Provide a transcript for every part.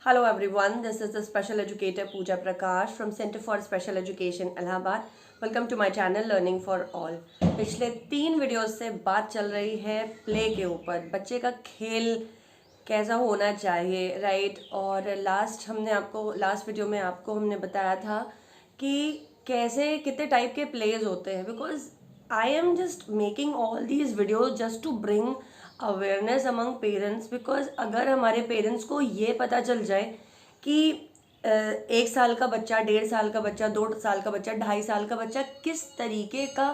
Hello everyone, this is the special educator Pooja Prakash from Center for Special Education Allahabad. Welcome to my channel Learning for All. पिछले 3 videos से बात चल रही है play के ऊपर, बच्चे का खेल कैसा होना चाहिए, राइट। और लास्ट वीडियो में आपको हमने बताया था कि कैसे कितने टाइप के प्लेज होते हैं, because I am just making all these videos just to bring awareness among parents. Because अगर हमारे पेरेंट्स को ये पता चल जाए कि 1 साल का बच्चा, 1.5 साल का बच्चा, 2 साल का बच्चा, 2.5 साल का बच्चा किस तरीके का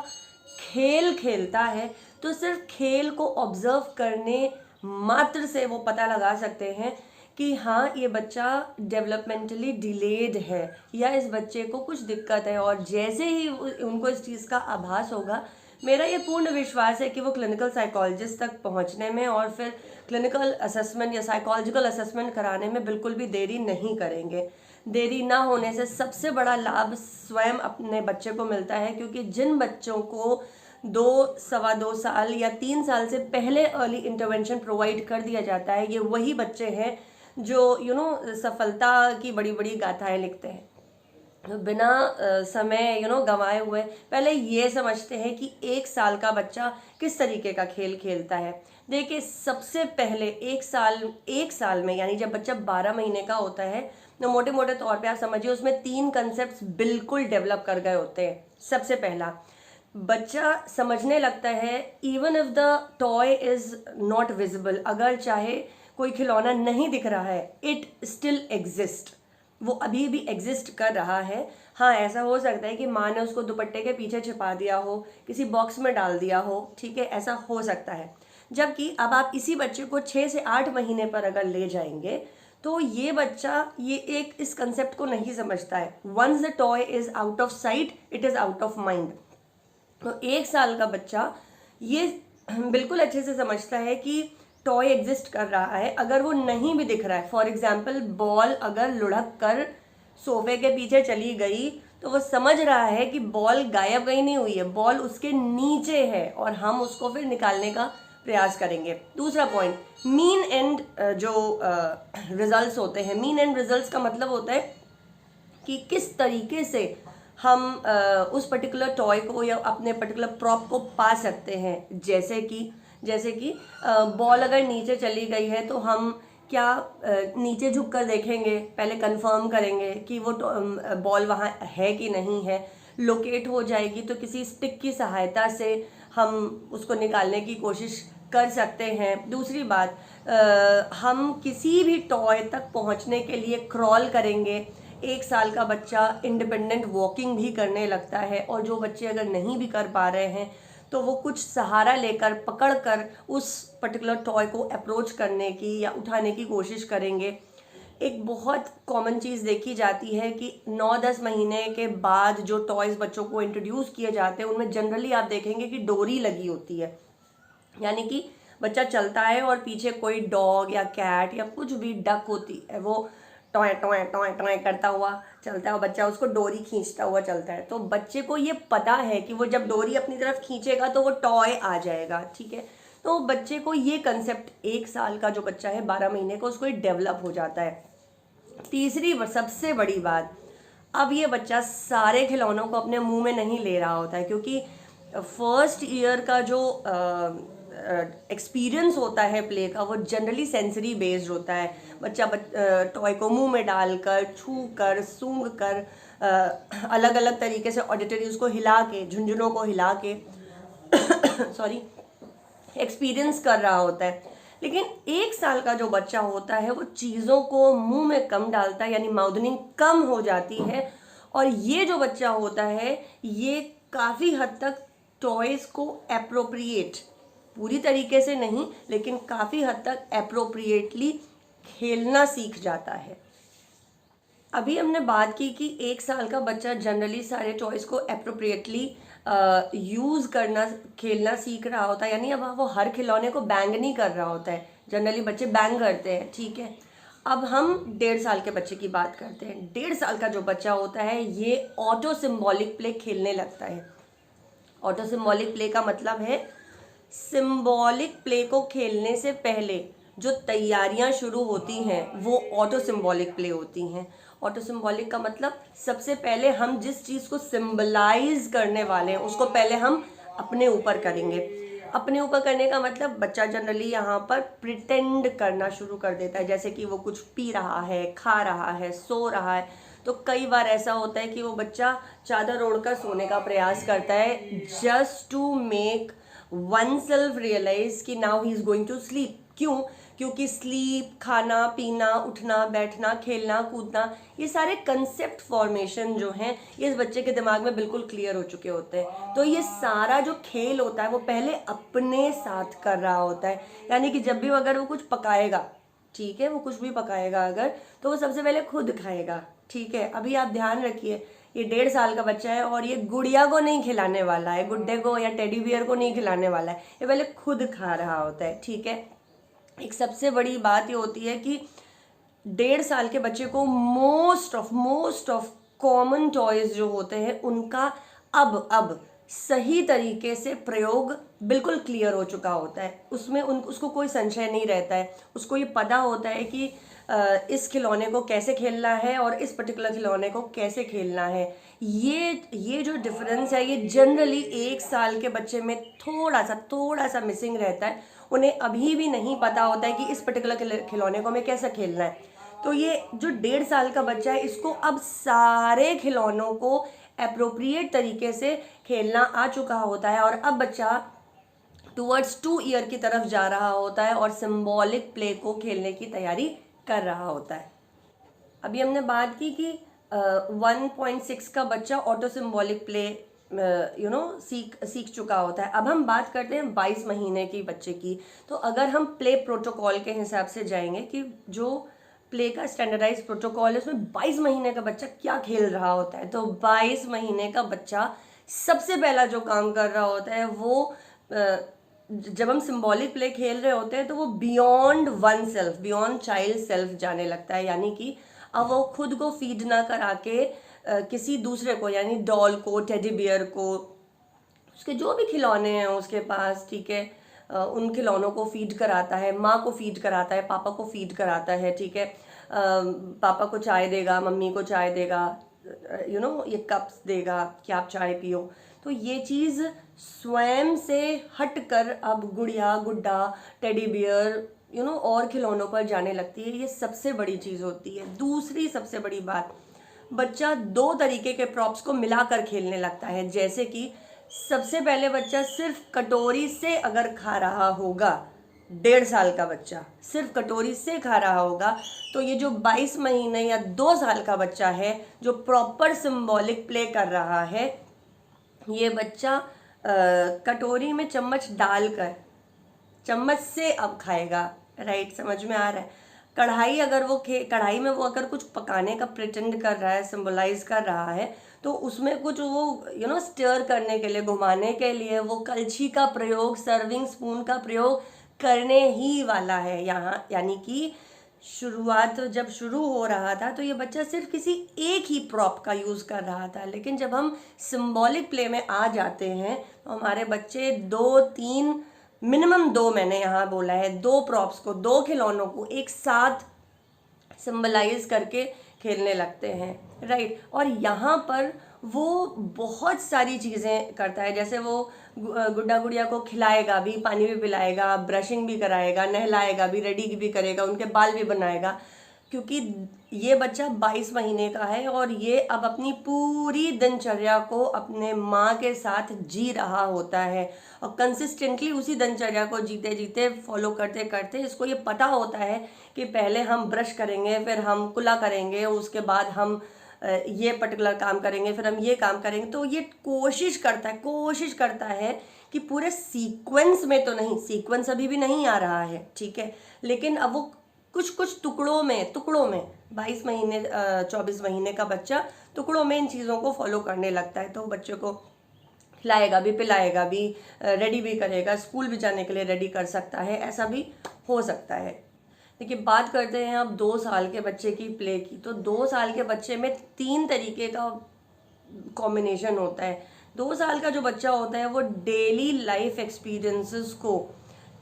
खेल खेलता है, तो सिर्फ खेल को ऑब्जर्व करने मात्र से वो पता लगा सकते हैं कि हाँ, ये बच्चा डेवलपमेंटली डिलेड है या इस बच्चे को कुछ दिक्कत है। और जैसे ही उनको इस चीज़ का आभास होगा, मेरा ये पूर्ण विश्वास है कि वो क्लिनिकल साइकोलॉजिस्ट तक पहुंचने में और फिर क्लिनिकल असेसमेंट या साइकोलॉजिकल असेसमेंट कराने में बिल्कुल भी देरी नहीं करेंगे। देरी ना होने से सबसे बड़ा लाभ स्वयं अपने बच्चे को मिलता है, क्योंकि जिन बच्चों को 2, सवा 2 साल या 3 साल से पहले अर्ली इंटरवेंशन प्रोवाइड कर दिया जाता है, ये वही बच्चे हैं जो सफलता की बड़ी बड़ी गाथाएं लिखते हैं। बिना समय गंवाए हुए पहले ये समझते हैं कि 1 साल का बच्चा किस तरीके का खेल खेलता है। देखिए, सबसे पहले 1 साल में, यानी जब बच्चा 12 महीने का होता है, तो मोटे मोटे तौर पे आप समझिए उसमें 3 कंसेप्ट बिल्कुल डेवलप कर गए होते हैं। सबसे पहला, बच्चा समझने लगता है even if the toy is not visible, अगर चाहे कोई खिलौना नहीं दिख रहा है, इट स्टिल एग्जिस्ट, वो अभी भी एग्जिस्ट कर रहा है। हाँ, ऐसा हो सकता है कि माँ ने उसको दुपट्टे के पीछे छिपा दिया हो, किसी बॉक्स में डाल दिया हो, ठीक है, ऐसा हो सकता है। जबकि अब आप इसी बच्चे को 6 से 8 महीने पर अगर ले जाएंगे, तो ये बच्चा इस कंसेप्ट को नहीं समझता है। Once the toy is out of sight, it is out of mind. तो 1 साल का बच्चा ये बिल्कुल अच्छे से समझता है कि टॉय एग्जिस्ट कर रहा है, अगर वो नहीं भी दिख रहा है। फॉर एग्जाम्पल, बॉल अगर लुढ़क कर सोफे के पीछे चली गई, तो वो समझ रहा है कि बॉल गायब कहीं नहीं हुई है, बॉल उसके नीचे है और हम उसको फिर निकालने का प्रयास करेंगे। दूसरा पॉइंट, मीन एंड जो रिजल्ट्स होते हैं, मीन एंड रिजल्ट्स का मतलब होता है कि किस तरीके से हम उस पर्टिकुलर टॉय को या अपने पर्टिकुलर प्रॉप को पा सकते हैं। जैसे कि बॉल अगर नीचे चली गई है, तो हम क्या नीचे झुक कर देखेंगे, पहले कंफर्म करेंगे कि वो बॉल वहाँ है कि नहीं है। लोकेट हो जाएगी तो किसी स्टिक की सहायता से हम उसको निकालने की कोशिश कर सकते हैं। दूसरी बात, हम किसी भी टॉय तक पहुँचने के लिए क्रॉल करेंगे। 1 साल का बच्चा इंडिपेंडेंट वॉकिंग भी करने लगता है, और जो बच्चे अगर नहीं भी कर पा रहे हैं, तो वो कुछ सहारा लेकर, पकड़ कर उस पर्टिकुलर टॉय को अप्रोच करने की या उठाने की कोशिश करेंगे। एक बहुत कॉमन चीज़ देखी जाती है कि 9-10 महीने के बाद जो टॉयज़ बच्चों को इंट्रोड्यूस किए जाते हैं, उनमें जनरली आप देखेंगे कि डोरी लगी होती है। यानी कि बच्चा चलता है और पीछे कोई डॉग या कैट या कुछ भी डक होती है, वो टॉय टॉय टॉय टॉय करता हुआ चलता है और बच्चा उसको डोरी खींचता हुआ चलता है। तो बच्चे को ये पता है कि वो जब डोरी अपनी तरफ खींचेगा तो वो टॉय आ जाएगा, ठीक है। तो बच्चे को ये कंसेप्ट 1 साल का जो बच्चा है, 12 महीने का, उसको डेवलप हो जाता है। तीसरी सबसे बड़ी बात, अब ये बच्चा सारे खिलौनों को अपने मुंह में नहीं ले रहा होता है, क्योंकि फर्स्ट ईयर का जो एक्सपीरियंस होता है प्ले का, वो जनरली सेंसरी बेस्ड होता है। बच्चा टॉय को मुंह में डालकर, छू कर, सूंघ कर, अलग अलग तरीके से ऑडिटरी उसको हिला के, झुंझुनों को हिला के सॉरी, एक्सपीरियंस कर रहा होता है। लेकिन 1 साल का जो बच्चा होता है, वो चीज़ों को मुंह में कम डालता है, यानी माउथनिंग कम हो जाती है। और ये जो बच्चा होता है, ये काफ़ी हद तक टॉयज़ को एप्रोप्रिएट, पूरी तरीके से नहीं, लेकिन काफ़ी हद तक एप्रोप्रिएटली खेलना सीख जाता है। अभी हमने बात की कि 1 साल का बच्चा जनरली सारे टॉयज़ को एप्रोप्रिएटली यूज़ करना, खेलना सीख रहा होता है, यानी अब वो हर खिलौने को बैंग नहीं कर रहा होता है। जनरली बच्चे बैंग करते हैं, ठीक है। अब हम 1.5 साल के बच्चे की बात करते हैं। 1.5 साल का जो बच्चा होता है, ये ऑटो सिम्बॉलिक प्ले खेलने लगता है। ऑटो सिम्बॉलिक प्ले का मतलब है, सिम्बॉलिक प्ले को खेलने से पहले जो तैयारियां शुरू होती हैं वो ऑटो सिंबॉलिक प्ले होती हैं। ऑटो सिंबॉलिक का मतलब सबसे पहले हम जिस चीज़ को सिंबलाइज करने वाले हैं उसको पहले हम अपने ऊपर करेंगे। अपने ऊपर करने का मतलब बच्चा जनरली यहाँ पर प्रिटेंड करना शुरू कर देता है, जैसे कि वो कुछ पी रहा है, खा रहा है, सो रहा है। तो कई बार ऐसा होता है कि वो बच्चा चादर ओढ़कर सोने का प्रयास करता है just to make oneself realise कि now he is going to sleep. क्यों? क्योंकि स्लीप, खाना पीना, उठना बैठना, खेलना कूदना, ये सारे कंसेप्ट फॉर्मेशन जो हैं ये इस बच्चे के दिमाग में बिल्कुल क्लियर हो चुके होते हैं। तो ये सारा जो खेल होता है वो पहले अपने साथ कर रहा होता है। यानी कि जब भी अगर वो कुछ पकाएगा, ठीक है, वो कुछ भी पकाएगा अगर, तो वो सबसे पहले खुद खाएगा। ठीक है, अभी आप ध्यान रखिए, ये 1.5 साल का बच्चा है और ये गुड़िया को नहीं खिलाने वाला है, गुड्डे को या टेडी बियर को नहीं खिलाने वाला है, ये पहले खुद खा रहा होता है। ठीक है, एक सबसे बड़ी बात ये होती है कि 1.5 साल के बच्चे को मोस्ट ऑफ कॉमन टॉयज जो होते हैं उनका अब सही तरीके से प्रयोग बिल्कुल क्लियर हो चुका होता है। उसमें उसको कोई संशय नहीं रहता है। उसको ये पता होता है कि इस खिलौने को कैसे खेलना है और इस पर्टिकुलर खिलौने को कैसे खेलना है। ये जो डिफरेंस है ये जनरली 1 साल के बच्चे में थोड़ा सा मिसिंग रहता है। उन्हें अभी भी नहीं पता होता है कि इस पर्टिकुलर खिलौने को हमें कैसे खेलना है। तो ये जो 1.5 साल का बच्चा है इसको अब सारे खिलौनों को अप्रोप्रिएट तरीके से खेलना आ चुका होता है और अब बच्चा टूवर्ड्स 2 ईयर की तरफ जा रहा होता है और सिंबॉलिक प्ले को खेलने की तैयारी कर रहा होता है। अभी हमने बात की कि 1.6 का बच्चा ऑटो सिंबॉलिक प्ले सीख चुका होता है। अब हम बात करते हैं 22 महीने की बच्चे की। तो अगर हम प्ले प्रोटोकॉल के हिसाब से जाएंगे कि जो प्ले का स्टैंडर्डाइज प्रोटोकॉल है उसमें 22 महीने का बच्चा क्या खेल रहा होता है, तो 22 महीने का बच्चा सबसे पहला जो काम कर रहा होता है वो जब हम सिंबॉलिक प्ले खेल रहे होते हैं तो वो beyond one self, beyond child self जाने लगता है। यानी कि अब वो खुद को फीड ना करा के किसी दूसरे को, यानी डॉल को, टेडी बियर को, उसके जो भी खिलौने हैं उसके पास, ठीक है, उन खिलौनों को फीड कराता है। माँ को फीड कराता है, पापा को फीड कराता है। ठीक है, पापा को चाय देगा, मम्मी को चाय देगा, ये कप्स देगा कि आप चाय पियो। तो ये चीज़ स्वयं से हटकर अब गुड़िया, गुड्डा, टेडी बियर और खिलौनों पर जाने लगती है। ये सबसे बड़ी चीज़ होती है। दूसरी सबसे बड़ी बात, बच्चा 2 तरीके के प्रॉप्स को मिलाकर खेलने लगता है। जैसे कि सबसे पहले बच्चा सिर्फ कटोरी से अगर खा रहा होगा, 1.5 साल का बच्चा सिर्फ कटोरी से खा रहा होगा, तो ये जो 22 महीने या 2 साल का बच्चा है जो प्रॉपर सिंबॉलिक प्ले कर रहा है, ये बच्चा कटोरी में चम्मच डालकर चम्मच से अब खाएगा। राइट, समझ में आ रहा है? कढ़ाई अगर वो कढ़ाई में वो अगर कुछ पकाने का प्रिटेंड कर रहा है, सिंबलाइज कर रहा है, तो उसमें कुछ वो स्टर करने के लिए, घुमाने के लिए वो कलछी का प्रयोग, सर्विंग स्पून का प्रयोग करने ही वाला है यहाँ। यानी कि शुरुआत जब शुरू हो रहा था तो ये बच्चा सिर्फ किसी एक ही प्रॉप का यूज़ कर रहा था, लेकिन जब हम सिंबॉलिक प्ले में आ जाते हैं तो हमारे बच्चे 2-3 मिनिमम 2, मैंने यहाँ बोला है, 2 प्रॉप्स को, 2 खिलौनों को एक साथ सिंबलाइज करके खेलने लगते हैं। राइट, और यहाँ पर वो बहुत सारी चीज़ें करता है। जैसे वो गुड्डा गुड़िया को खिलाएगा भी, पानी भी पिलाएगा, ब्रशिंग भी कराएगा, नहलाएगा भी, रेडी भी करेगा, उनके बाल भी बनाएगा। क्योंकि ये बच्चा 22 महीने का है और ये अब अपनी पूरी दिनचर्या को अपने माँ के साथ जी रहा होता है और कंसिस्टेंटली उसी दिनचर्या को जीते जीते, फॉलो करते करते इसको ये पता होता है कि पहले हम ब्रश करेंगे, फिर हम कुल्ला करेंगे, उसके बाद हम ये पर्टिकुलर काम करेंगे, फिर हम ये काम करेंगे। तो ये कोशिश करता है कि पूरे सीक्वेंस में, तो नहीं, सीक्वेंस अभी भी नहीं आ रहा है, ठीक है, लेकिन अब वो कुछ टुकड़ों में 22 महीने 24 महीने का बच्चा टुकड़ों में इन चीज़ों को फॉलो करने लगता है। तो बच्चे को खिलाएगा भी, पिलाएगा भी, रेडी भी करेगा, स्कूल भी जाने के लिए रेडी कर सकता है, ऐसा भी हो सकता है। देखिए, बात करते हैं अब 2 साल के बच्चे की प्ले की। तो 2 साल के बच्चे में 3 तरीके का कॉम्बिनेशन होता है। 2 साल का जो बच्चा होता है वो डेली लाइफ एक्सपीरियंसेस को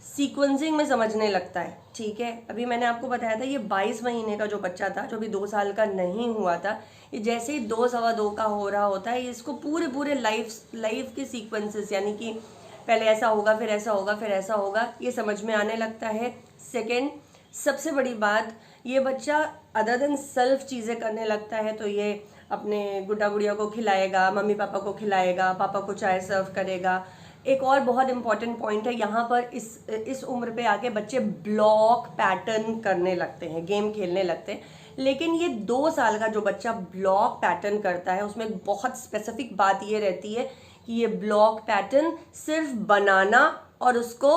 सीक्वेंसिंग में समझने लगता है, ठीक है। अभी मैंने आपको बताया था ये 22 महीने का जो बच्चा था, जो भी 2 साल का नहीं हुआ था, ये जैसे ही 2 सवा 2 का हो रहा होता है, इसको पूरे पूरे लाइफ के सीक्वेंसेस, यानी कि पहले ऐसा होगा, फिर ऐसा होगा, फिर ऐसा होगा, ये समझ में आने लगता है। सेकेंड, सबसे बड़ी बात, ये बच्चा अदर देन सेल्फ चीज़ें करने लगता है, तो ये अपने गुड्डा गुड़िया को खिलाएगा, मम्मी पापा को खिलाएगा, पापा को चाय सर्व करेगा। एक और बहुत इंपॉर्टेंट पॉइंट है यहाँ पर, इस उम्र पे आके बच्चे ब्लॉक पैटर्न करने लगते हैं, गेम खेलने लगते हैं। लेकिन ये 2 साल का जो बच्चा ब्लॉक पैटर्न करता है, उसमें एक बहुत स्पेसिफिक बात ये रहती है कि ये ब्लॉक पैटर्न सिर्फ बनाना और उसको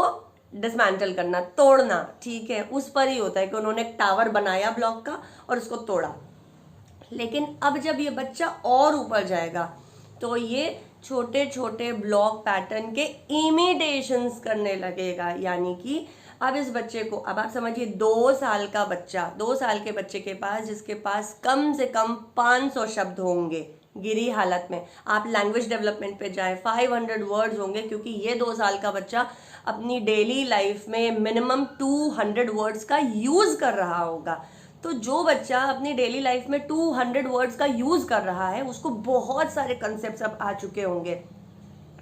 डिसमेंटल करना, तोड़ना, ठीक है, उस पर ही होता है कि उन्होंने एक टावर बनाया ब्लॉक का और उसको तोड़ा। लेकिन अब जब ये बच्चा और ऊपर जाएगा तो ये छोटे छोटे ब्लॉक पैटर्न के इमिटेशंस करने लगेगा। यानी कि अब इस बच्चे को, अब आप समझिए 2 साल का बच्चा, 2 साल के बच्चे के पास, जिसके पास कम से कम 500 शब्द होंगे गिरी हालत में, आप लैंग्वेज डेवलपमेंट पे जाएं, 500 वर्ड्स होंगे, क्योंकि ये 2 साल का बच्चा अपनी डेली लाइफ में मिनिमम 200 वर्ड्स का यूज़ कर रहा होगा। तो जो बच्चा अपनी डेली लाइफ में 200 वर्ड्स का यूज़ कर रहा है, उसको बहुत सारे कंसेप्ट अब आ चुके होंगे।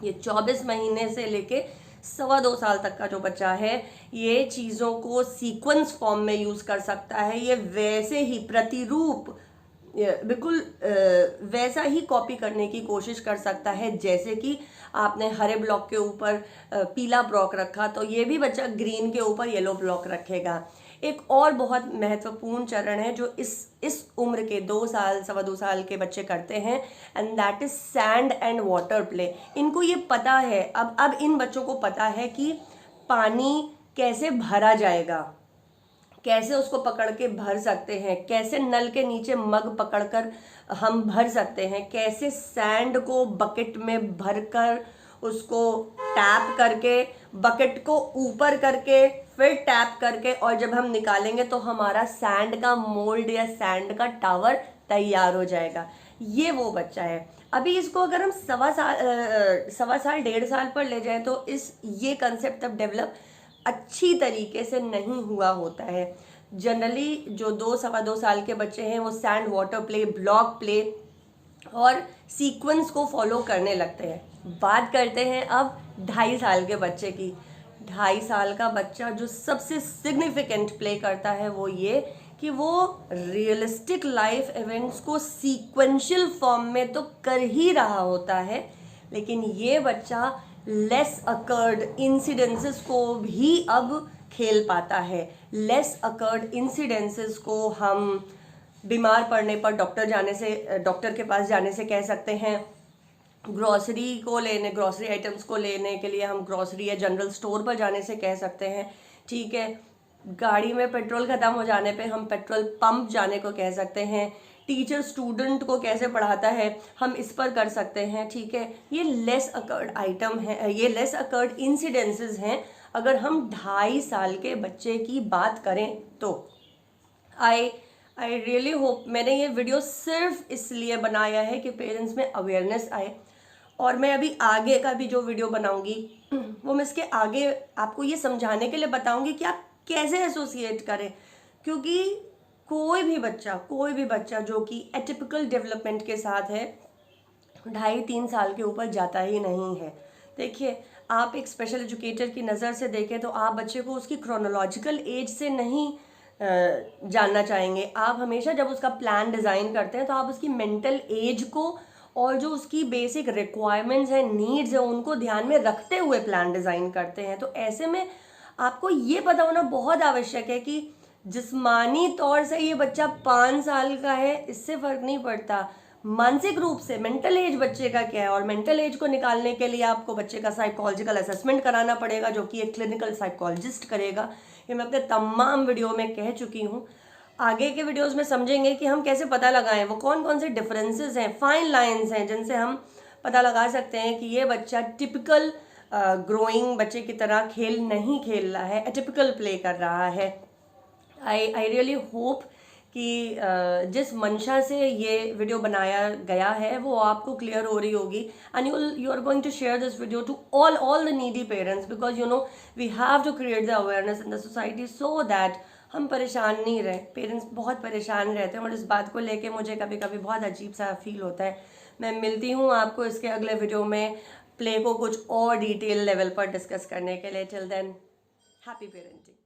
ये 24 महीने से लेके 2.25 साल तक का जो बच्चा है, ये चीज़ों को सीक्वेंस फॉर्म में यूज़ कर सकता है। ये वैसे ही प्रतिरूप बिल्कुल वैसा ही कॉपी करने की कोशिश कर सकता है, जैसे कि आपने हरे ब्लॉक के ऊपर पीला ब्लॉक रखा, तो ये भी बच्चा ग्रीन के ऊपर येलो ब्लॉक रखेगा। एक और बहुत महत्वपूर्ण चरण है जो इस उम्र के 2 साल 2.25 साल के बच्चे करते हैं, and that is sand and water play. इनको ये पता है, अब इन बच्चों को पता है कि पानी कैसे भरा जाएगा, कैसे उसको पकड़ के भर सकते हैं, कैसे नल के नीचे मग पकड़कर हम भर सकते हैं, कैसे सैंड को बकेट में भरकर उसको टैप करके, बकेट को ऊपर करके, फिर टैप करके, और जब हम निकालेंगे तो हमारा सैंड का मोल्ड या सैंड का टावर तैयार हो जाएगा। ये वो बच्चा है। अभी इसको अगर हम 1.25 साल 1.5 साल पर ले जाएं तो ये कंसेप्ट अब डेवलप अच्छी तरीके से नहीं हुआ होता है। जनरली जो 2-2.25 साल के बच्चे हैं, वो sand water play, block play और सीक्वेंस को फॉलो करने लगते हैं। बात करते हैं अब 2.5 साल के बच्चे की। 2.5 साल का बच्चा जो सबसे सिग्निफिकेंट प्ले करता है वो ये कि वो रियलिस्टिक लाइफ इवेंट्स को सीक्वेंशियल फॉर्म में तो कर ही रहा होता है, लेकिन ये बच्चा लेस अकर्ड इंसिडेंसेस को भी अब खेल पाता है। लेस अकर्ड इंसिडेंसेस को हम बीमार पड़ने पर डॉक्टर के पास जाने से कह सकते हैं। ग्रॉसरी आइटम्स को लेने के लिए हम ग्रॉसरी या जनरल स्टोर पर जाने से कह सकते हैं, ठीक है। गाड़ी में पेट्रोल ख़त्म हो जाने पे हम पेट्रोल पंप जाने को कह सकते हैं। टीचर स्टूडेंट को कैसे पढ़ाता है हम इस पर कर सकते हैं, ठीक है। ये लेस अकर्ड आइटम है, ये लेस अकर्ड इंसिडेंसेस हैं अगर हम 2.5 साल के बच्चे की बात करें तो। आई रियली होप, मैंने ये वीडियो सिर्फ इसलिए बनाया है कि पेरेंट्स में अवेयरनेस आए, और मैं अभी आगे का भी जो वीडियो बनाऊंगी वो मैं इसके आगे आपको ये समझाने के लिए बताऊंगी कि आप कैसे एसोसिएट करें, क्योंकि कोई भी बच्चा जो कि एटिपिकल डेवलपमेंट के साथ है 2.5-3 साल के ऊपर जाता ही नहीं है। देखिए, आप एक स्पेशल एजुकेटर की नज़र से देखें तो आप बच्चे को उसकी क्रोनोलॉजिकल एज से नहीं जानना चाहेंगे। आप हमेशा जब उसका प्लान डिज़ाइन करते हैं तो आप उसकी मेंटल एज को और जो उसकी बेसिक रिक्वायरमेंट्स हैं, नीड्स हैं, उनको ध्यान में रखते हुए प्लान डिज़ाइन करते हैं। तो ऐसे में आपको ये पता होना बहुत आवश्यक है कि जिस्मानी तौर से ये बच्चा 5 साल का है, इससे फ़र्क नहीं पड़ता। मानसिक रूप से मेंटल एज बच्चे का क्या है, और मेंटल एज को निकालने के लिए आपको बच्चे का साइकोलॉजिकल असेसमेंट कराना पड़ेगा, जो कि एक क्लिनिकल साइकोलॉजिस्ट करेगा। ये मैं अपने तमाम वीडियो में कह चुकी हूँ। आगे के वीडियोस में समझेंगे कि हम कैसे पता लगाएं, वो कौन कौन से डिफरेंसेस हैं, फाइन लाइंस हैं जिनसे हम पता लगा सकते हैं कि ये बच्चा टिपिकल ग्रोइंग बच्चे की तरह खेल नहीं खेल रहा है, एटिपिकल प्ले कर रहा है। आई रियली होप कि जिस मंशा से ये वीडियो बनाया गया है वो आपको क्लियर हो रही होगी, and you are going to share this video to all the needy parents, because you know we have to create the awareness in the society so that हम परेशान नहीं रहे। पेरेंट्स बहुत परेशान रहते हैं और इस बात को लेके मुझे कभी कभी बहुत अजीब सा फील होता है। मैं मिलती हूँ आपको इसके अगले वीडियो में प्ले को कुछ और डिटेल लेवल पर डिस्कस करने के लिए। Till then, happy parenting.